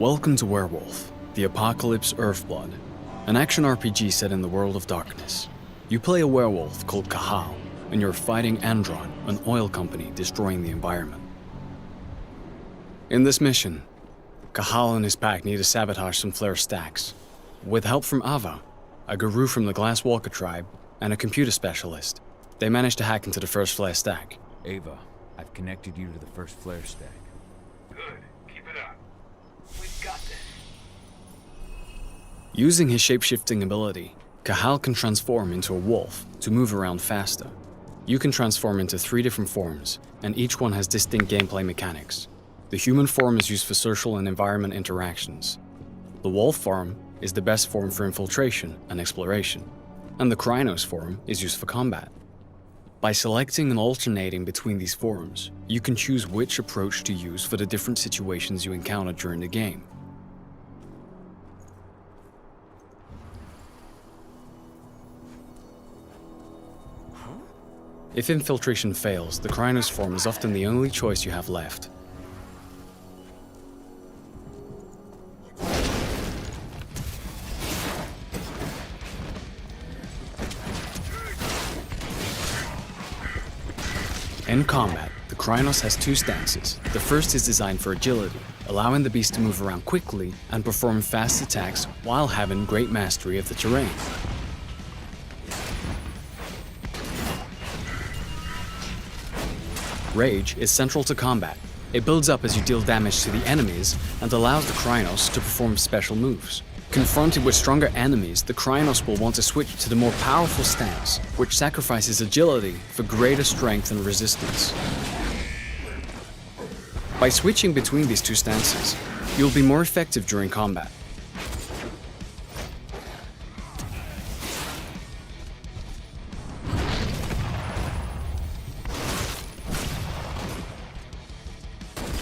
Welcome to Werewolf, the Apocalypse Earthblood, an action RPG set in the world of darkness. You play a werewolf called Cahal, and you're fighting Andron, an oil company destroying the environment. In this mission, Cahal and his pack need to sabotage some flare stacks. With help from Ava, a Garous from the Glasswalker tribe, and a computer specialist, they manage to hack into the first flare stack. Ava, I've connected you to the first flare stack. Good. Keep it up. We've got this. Using his shape-shifting ability, Cahal can transform into a wolf to move around faster. You can transform into 3 different forms, and each one has distinct gameplay mechanics. The human form is used for social and environment interactions. The wolf form is the best form for infiltration and exploration, and the Krynos form is used for combat. By selecting and alternating between these forms, you can choose which approach to use for the different situations you encounter during the game. If infiltration fails, the Krynos form is often the only choice you have left. In combat, the Krynos has 2 stances. The first is designed for agility, allowing the beast to move around quickly and perform fast attacks while having great mastery of the terrain. Rage is central to combat. It builds up as you deal damage to the enemies and allows the Krynos to perform special moves. Confronted with stronger enemies, the Krynos will want to switch to the more powerful stance, which sacrifices agility for greater strength and resistance. By switching between these 2 stances, you'll be more effective during combat.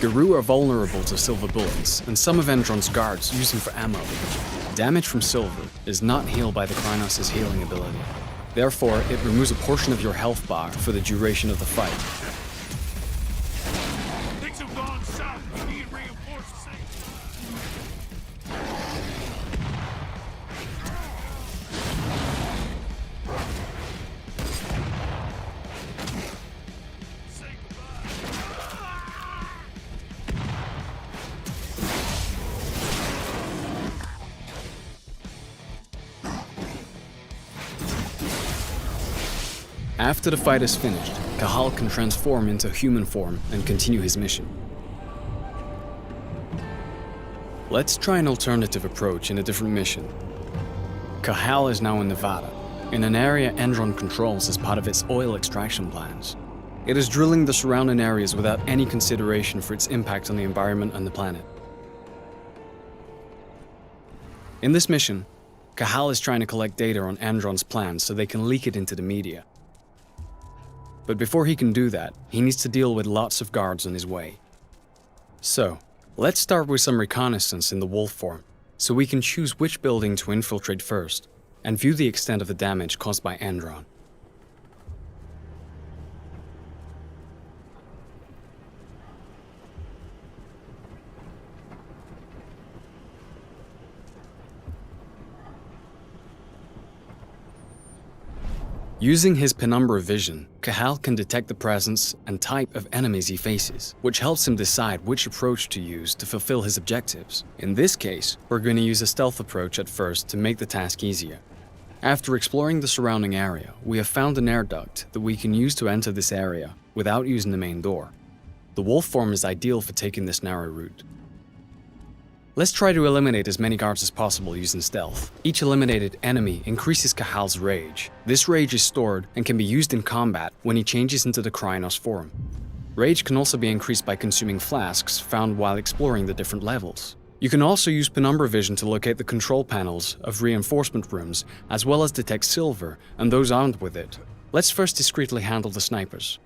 Garous are vulnerable to silver bullets, and some of Andron's guards use them for ammo. Damage from silver is not healed by the Krynos' healing ability. Therefore, it removes a portion of your health bar for the duration of the fight. Things have gone south. We need reinforcements. After the fight is finished, Cahal can transform into human form and continue his mission. Let's try an alternative approach in a different mission. Cahal is now in Nevada, in an area Andron controls as part of its oil extraction plans. It is drilling the surrounding areas without any consideration for its impact on the environment and the planet. In this mission, Cahal is trying to collect data on Andron's plans so they can leak it into the media. But before he can do that, he needs to deal with lots of guards on his way. So, let's start with some reconnaissance in the wolf form, so we can choose which building to infiltrate first, and view the extent of the damage caused by Andron. Using his penumbra vision, Cahal can detect the presence and type of enemies he faces, which helps him decide which approach to use to fulfill his objectives. In this case, we're going to use a stealth approach at first to make the task easier. After exploring the surrounding area, we have found an air duct that we can use to enter this area without using the main door. The wolf form is ideal for taking this narrow route. Let's try to eliminate as many guards as possible using stealth. Each eliminated enemy increases Cahal's rage. This rage is stored and can be used in combat when he changes into the Krynos form. Rage can also be increased by consuming flasks found while exploring the different levels. You can also use penumbra vision to locate the control panels of reinforcement rooms, as well as detect silver and those armed with it. Let's first discreetly handle the snipers.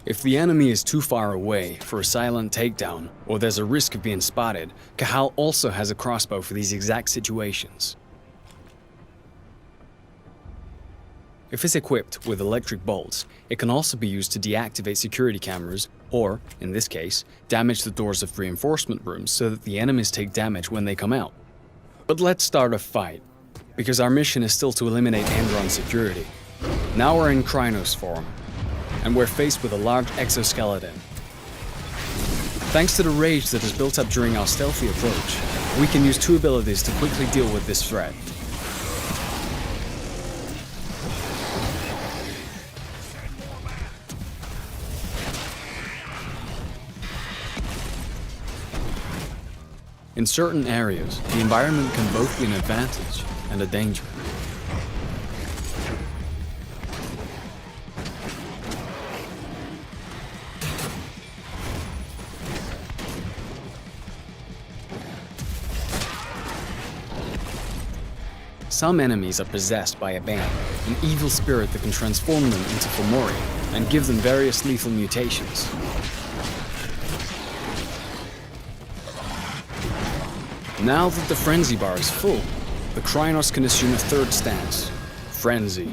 If the enemy is too far away for a silent takedown, or there's a risk of being spotted, Cahal also has a crossbow for these exact situations. If it's equipped with electric bolts, it can also be used to deactivate security cameras, or, in this case, damage the doors of reinforcement rooms so that the enemies take damage when they come out. But let's start a fight, because our mission is still to eliminate Andron security. Now we're in Krynos form, and we're faced with a large exoskeleton. Thanks to the rage that is built up during our stealthy approach, we can use 2 abilities to quickly deal with this threat. In certain areas, the environment can both be an advantage and a danger. Some enemies are possessed by a band, an evil spirit that can transform them into Fomori and give them various lethal mutations. Now that the frenzy bar is full, the Krynos can assume a 3rd stance, frenzy.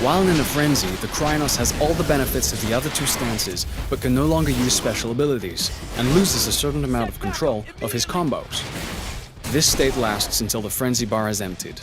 While in a frenzy, the Krynos has all the benefits of the other 2 stances, but can no longer use special abilities, and loses a certain amount of control of his combos. This state lasts until the frenzy bar is emptied.